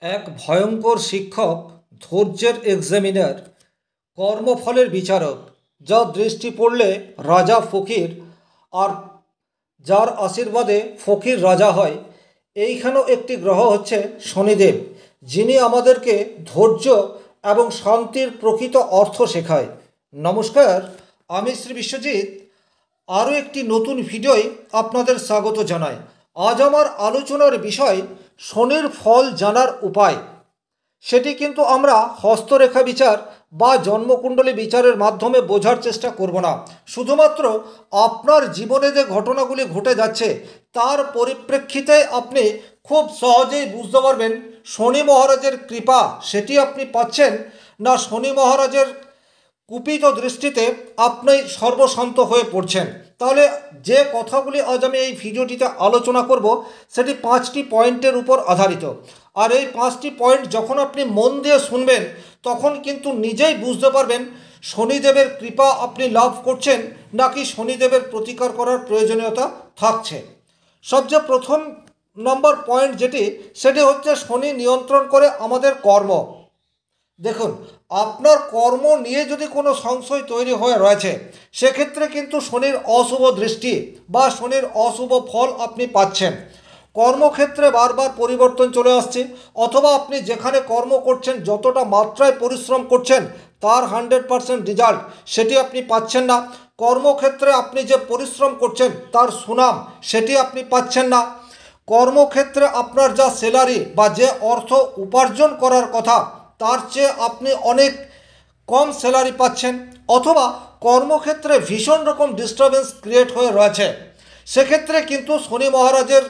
এক ভয়ঙ্কর শিক্ষক, ধৈর্যের এক্সামিনার, কর্মফলের বিচারক, যার দৃষ্টি পড়লে রাজা ফকির, আর যার আশীর্বাদে ফকির রাজা হয়। এইখানেও একটি গ্রহ হচ্ছে শনিদেব, যিনি আমাদেরকে ধৈর্য এবং শান্তির প্রকৃত অর্থ শেখায়। নমস্কার, আমি শ্রী বিশ্বজিৎ। আরও একটি নতুন ভিডিওয় আপনাদের স্বাগত জানাই। আজ আমার আলোচনার বিষয় শনির ফল জানার উপায়। সেটি কিন্তু আমরা হস্তরেখা বিচার বা জন্মকুণ্ডলী বিচারের মাধ্যমে বোঝার চেষ্টা করব না। শুধুমাত্র আপনার জীবনে যে ঘটনাগুলি ঘটে যাচ্ছে তার পরিপ্রেক্ষিতে আপনি খুব সহজেই বুঝতে পারবেন শনি মহারাজের কৃপা সেটি আপনি পাচ্ছেন, না শনি মহারাজের কুপিত দৃষ্টিতে আপনি সর্বশান্ত হয়ে পড়ছেন। তাহলে যে কথাগুলি আজ আমি এই ভিডিওটিতে আলোচনা করব সেটি 5টি পয়েন্টের উপর আধারিত। আর এই 5টি পয়েন্ট যখন আপনি মন দিয়ে শুনবেন তখন কিন্তু নিজেই বুঝতে পারবেন শনিদেবের কৃপা আপনি লাভ করছেন নাকি শনিদেবের প্রতিকার করার প্রয়োজনীয়তা থাকছে। সবচেয়ে প্রথম নম্বর পয়েন্ট সেটি হচ্ছে শনি নিয়ন্ত্রণ করে আমাদের কর্ম। দেখুন, আপনার কর্ম নিয়ে যদি কোনো সংশয় তৈরি হয়ে রয়েছে সেক্ষেত্রে কিন্তু শনির অশুভ দৃষ্টি বা শনির অশুভ ফল আপনি পাচ্ছেন। কর্মক্ষেত্রে বারবার পরিবর্তন চলে আসছে, অথবা আপনি যেখানে কর্ম করছেন যতটা মাত্রায় পরিশ্রম করছেন তার 100% রেজাল্ট সেটি আপনি পাচ্ছেন না। কর্মক্ষেত্রে আপনি যে পরিশ্রম করছেন তার সুনাম সেটি আপনি পাচ্ছেন না। কর্মক্ষেত্রে আপনার যা স্যালারি বা যে অর্থ উপার্জন করার কথা তার চেয়ে আপনি অনেক কম স্যালারি পাচ্ছেন, অথবা কর্মক্ষেত্রে ভীষণ রকম ডিস্টারবেন্স ক্রিয়েট হয়ে রয়েছে। সেক্ষেত্রে কিন্তু শনি মহারাজের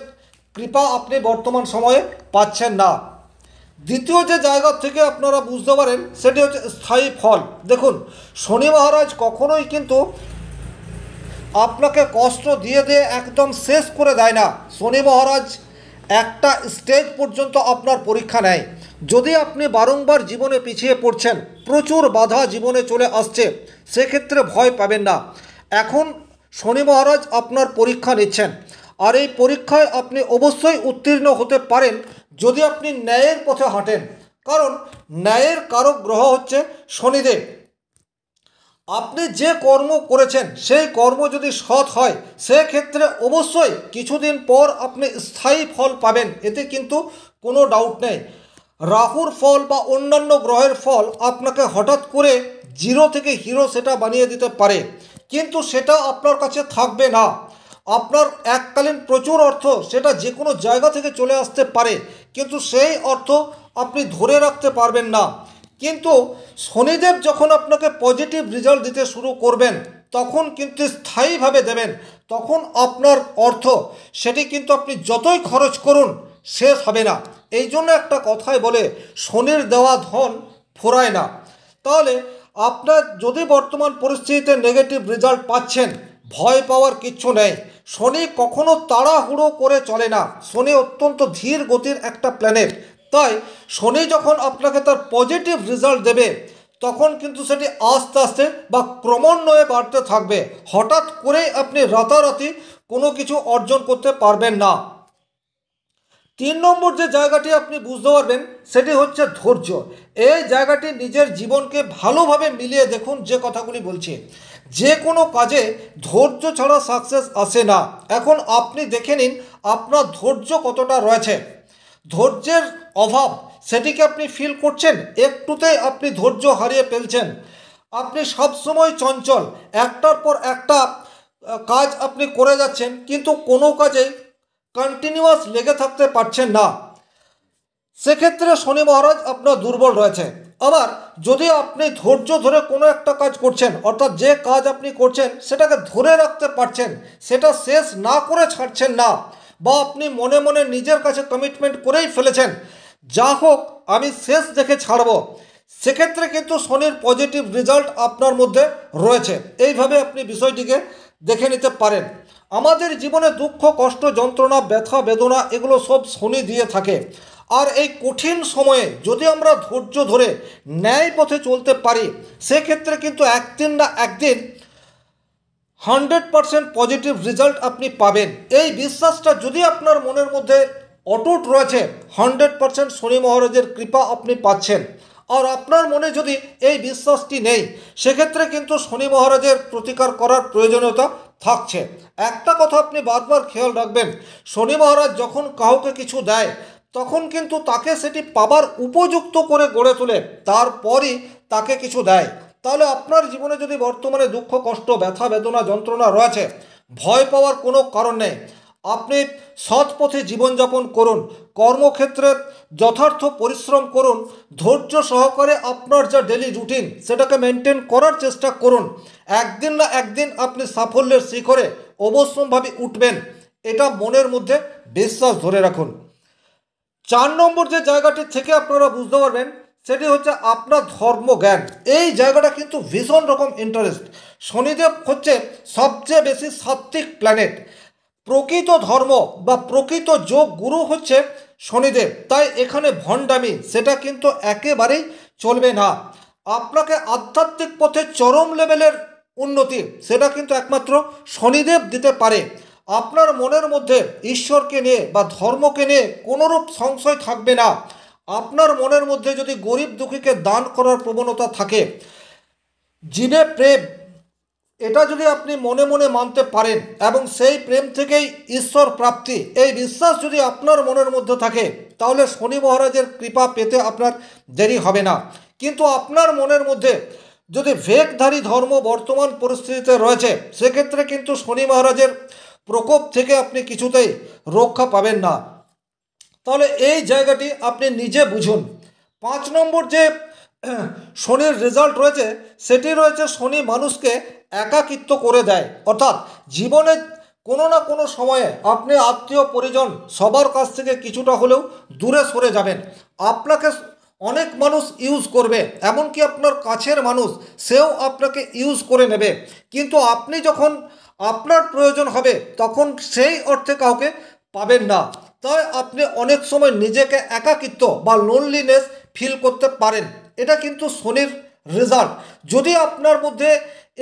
কৃপা আপনি বর্তমান সময়ে পাচ্ছেন না। দ্বিতীয় যে জায়গা থেকে আপনারা বুঝতে পারেন সেটি হচ্ছে স্থায়ী ফল। দেখুন, শনি মহারাজ কখনোই কিন্তু আপনাকে কষ্ট দিয়ে দিয়ে একদম শেষ করে দেয় না। শনি মহারাজ একটা স্টেজ পর্যন্ত আপনার পরীক্ষা নেয়। যদি আপনি বারংবার জীবনে পিছিয়ে পড়ছেন, প্রচুর বাধা জীবনে চলে আসছে, সেক্ষেত্রে ভয় পাবেন না। এখন শনি মহারাজ আপনার পরীক্ষা নিচ্ছেন, আর এই পরীক্ষায় আপনি অবশ্যই উত্তীর্ণ হতে পারেন যদি আপনি ন্যায়ের পথে হাঁটেন। কারণ ন্যায়ের কারক গ্রহ হচ্ছে শনিদেব। আপনি যে কর্ম করেছেন সেই কর্ম যদি সৎ হয় সেক্ষেত্রে অবশ্যই কিছুদিন পর আপনি স্থায়ী ফল পাবেন, এতে কিন্তু কোনো ডাউট নেই। রাহুর ফল বা অন্যান্য গ্রহের ফল আপনাকে হঠাৎ করে জিরো থেকে হিরো সেটা বানিয়ে দিতে পারে, কিন্তু সেটা আপনার কাছে থাকবে না। আপনার এককালীন প্রচুর অর্থ সেটা যে কোনো জায়গা থেকে চলে আসতে পারে, কিন্তু সেই অর্থ আপনি ধরে রাখতে পারবেন না। কিন্তু শনিদেব যখন আপনাকে পজিটিভ রেজাল্ট দিতে শুরু করবেন তখন কিন্তু স্থায়ীভাবে দেবেন। তখন আপনার অর্থ সেটি কিন্তু আপনি যতই খরচ করুন শেষ হবে না। এই জন্য একটা কথাই বলে, শনির দেওয়া ধন ফোরায় না। তাহলে আপনার যদি বর্তমান পরিস্থিতিতে নেগেটিভ রেজাল্ট পাচ্ছেন, ভয় পাওয়ার কিচ্ছু নেই। শনি কখনো তাড়াহুড়ো করে চলে না। শনি অত্যন্ত ধীর গতির একটা প্ল্যানেট। তাই শনি যখন আপনাকে তার পজিটিভ রেজাল্ট দেবে তখন কিন্তু সেটি আস্তে আস্তে বা ক্রমান্বয়ে বাড়তে থাকবে। হঠাৎ করেই আপনি রাতারাতি কোনো কিছু অর্জন করতে পারবেন না। 3 নম্বর যে জায়গাটি আপনি বুঝতে পারবেন সেটি হচ্ছে ধৈর্য। এই জায়গাটি নিজের জীবনকে ভালোভাবে মিলিয়ে দেখুন। যে কথাগুলি বলছি, যে কোনো কাজে ধৈর্য ছাড়া সাকসেস আসে না। এখন আপনি দেখে নিন আপনার ধৈর্য কতটা রয়েছে। ধৈর্যের অভাব সেটিকে আপনি ফিল করছেন, একটুতেই আপনি ধৈর্য হারিয়ে ফেলছেন। আপনি সবসময় চঞ্চল, একটার পর একটা কাজ আপনি করে যাচ্ছেন কিন্তু কোনো কাজে কন্টিনিউয়াস লেগে থাকতে পারছেন না। সেক্ষেত্রে শনি মহারাজ আপনার দুর্বল রয়েছে। আবার যদি আপনি ধৈর্য ধরে কোনো একটা কাজ করছেন, অর্থাৎ যে কাজ আপনি করছেন সেটাকে ধরে রাখতে পারছেন, সেটা শেষ না করে ছাড়ছেন না, বা আপনি মনে মনে নিজের কাছে কমিটমেন্ট করেই ফেলেছেন যা হোক আমি শেষ দেখে ছাড়ব, সেক্ষেত্রে কিন্তু শনির পজিটিভ রেজাল্ট আপনার মধ্যে রয়েছে। এইভাবে আপনি বিষয়টিকে দেখে নিতে পারেন। আমাদের জীবনে দুঃখ, কষ্ট, যন্ত্রণা, ব্যথা, বেদনা এগুলো সব শনি দিয়ে থাকে। আর এই কঠিন সময়ে যদি আমরা ধৈর্য ধরে ন্যায় পথে চলতে পারি সেক্ষেত্রে কিন্তু একদিন না একদিন 100% পজিটিভ রেজাল্ট আপনি পাবেন। এই বিশ্বাসটা যদি আপনার মনের মধ্যে অটুট রয়েছে, 100% শনি মহারাজের কৃপা আপনি পাচ্ছেন। আর আপনার মনে যদি এই বিশ্বাসটি নেই, সেক্ষেত্রে কিন্তু শনি মহারাজের প্রতিকার করার প্রয়োজনীয়তা থাকছে। একটা কথা আপনি বারবার খেয়াল রাখবেন, শনি মহারাজ যখন কাউকে কিছু দেয় তখন কিন্তু তাকে সেটি পাবার উপযুক্ত করে গড়ে তোলে, তারপরই তাকে কিছু দেয়। তাহলে আপনার জীবনে যদি বর্তমানে দুঃখ, কষ্ট, ব্যথা, বেদনা, যন্ত্রণা রয়েছে, ভয় পাওয়ার কোনো কারণ নেই। আপনি সৎ পথে জীবনযাপন করুন, কর্মক্ষেত্রে যথার্থ পরিশ্রম করুন, ধৈর্য সহকারে আপনার যা ডেলি রুটিন সেটাকে মেনটেন করার চেষ্টা করুন। একদিন না একদিন আপনি সাফল্যের শিখরে অবশ্যম্ভাবী উঠবেন, এটা মনের মধ্যে বিশ্বাস ধরে রাখুন। 4 নম্বর যে জায়গাটি থেকে আপনারা বুঝতে পারবেন সেটি হচ্ছে আপনার ধর্মজ্ঞান। এই জায়গাটা কিন্তু ভীষণ রকম ইন্টারেস্ট। শনিদেব হচ্ছে সবচেয়ে বেশি সাত্ত্বিক প্ল্যানেট। প্রকৃত ধর্ম বা প্রকৃত যোগ গুরু হচ্ছে শনিদেব। তাই এখানে ভণ্ডামি সেটা কিন্তু একেবারেই চলবে না। আপনাকে আধ্যাত্মিক পথে চরম লেভেলের উন্নতি সেটা কিন্তু একমাত্র শনিদেব দিতে পারে। আপনার মনের মধ্যে ঈশ্বরকে নিয়ে বা ধর্মকে নিয়ে কোনোরূপ সংশয় থাকবে না। আপনার মনের মধ্যে যদি গরিব দুঃখীকে দান করার প্রবণতা থাকে, জীবে প্রেম, এটা যদি আপনি মনে মনে মানতে পারেন এবং সেই প্রেম থেকেই ঈশ্বর প্রাপ্তি, এই বিশ্বাস যদি আপনার মনের মধ্যে থাকে, তাহলে শনি মহারাজের কৃপা পেতে আপনার দেরি হবে না। কিন্তু আপনার মনের মধ্যে যদি ভেকধারী ধর্ম বর্তমান পরিস্থিতিতে রয়েছে, সেক্ষেত্রে কিন্তু শনি মহারাজের প্রকোপ থেকে আপনি কিছুতেই রক্ষা পাবেন না। তাহলে এই জায়গাটি আপনি নিজে বুঝুন। 5 নম্বর যে শনির রেজাল্ট রয়েছে সেটি রয়েছে শনি মানুষকে একাকিত্ব করে দেয়। অর্থাৎ জীবনে কোনো না কোনো সময়ে আপনি আত্মীয় পরিজন সবার কাছ থেকে কিছুটা হলেও দূরে সরে যাবেন। আপনাকে অনেক মানুষ ইউজ করবে, এমনকি আপনার কাছের মানুষ সেও আপনাকে ইউজ করে নেবে। কিন্তু আপনি যখন আপনার প্রয়োজন হবে তখন সেই অর্থে কাউকে পাবেন না। তাই আপনি অনেক সময় নিজেকে একাকিত্ব বা লোনলিনেস ফিল করতে পারেন। এটা কিন্তু শনির রেজাল্ট। যদি আপনার মধ্যে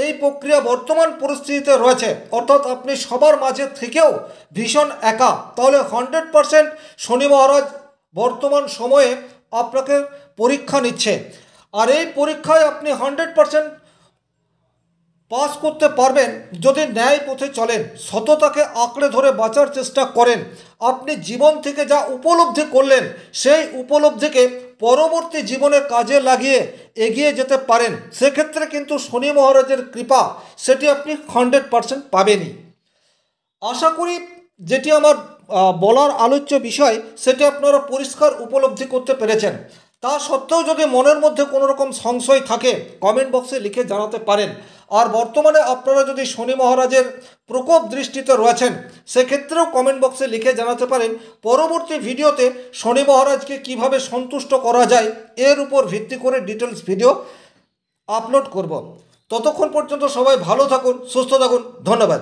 এই প্রক্রিয়া বর্তমান পরিস্থিতিতে রয়েছে, অর্থাৎ আপনি সবার মাঝে থেকেও ভীষণ একা, তাহলে 100% শনি মহারাজ বর্তমান সময়ে আপনাকে পরীক্ষা নিচ্ছে। আর এই পরীক্ষায় আপনি 100% পাস করতে পারবেন যদি ন্যায় পথে চলেন, সততাকে আঁকড়ে ধরে বাঁচার চেষ্টা করেন। আপনি জীবন থেকে যা উপলব্ধি করলেন সেই উপলব্ধিকে পরবর্তী জীবনে কাজে লাগিয়ে এগিয়ে যেতে পারেন। সেক্ষেত্রে কিন্তু শনি মহারাজের কৃপা সেটি আপনি 100% পাবেনই। আশা করি যেটি আমার বলার আলোচ্য বিষয় সেটি আপনারা পরিষ্কার উপলব্ধি করতে পেরেছেন। তা সত্ত্বেও যদি মনের মধ্যে কোনো রকম সংশয় থাকে, কমেন্ট বক্সে লিখে জানাতে পারেন। আর বর্তমানে আপনারা যদি শনি মহারাজের প্রকোপ দৃষ্টিতে রয়েছেন, সেক্ষেত্রেও কমেন্ট বক্সে লিখে জানাতে পারেন। পরবর্তী ভিডিওতে শনি মহারাজকে কিভাবে সন্তুষ্ট করা যায় এর উপর ভিত্তি করে ডিটেলস ভিডিও আপলোড করব। ততক্ষণ পর্যন্ত সবাই ভালো থাকুন, সুস্থ থাকুন। ধন্যবাদ।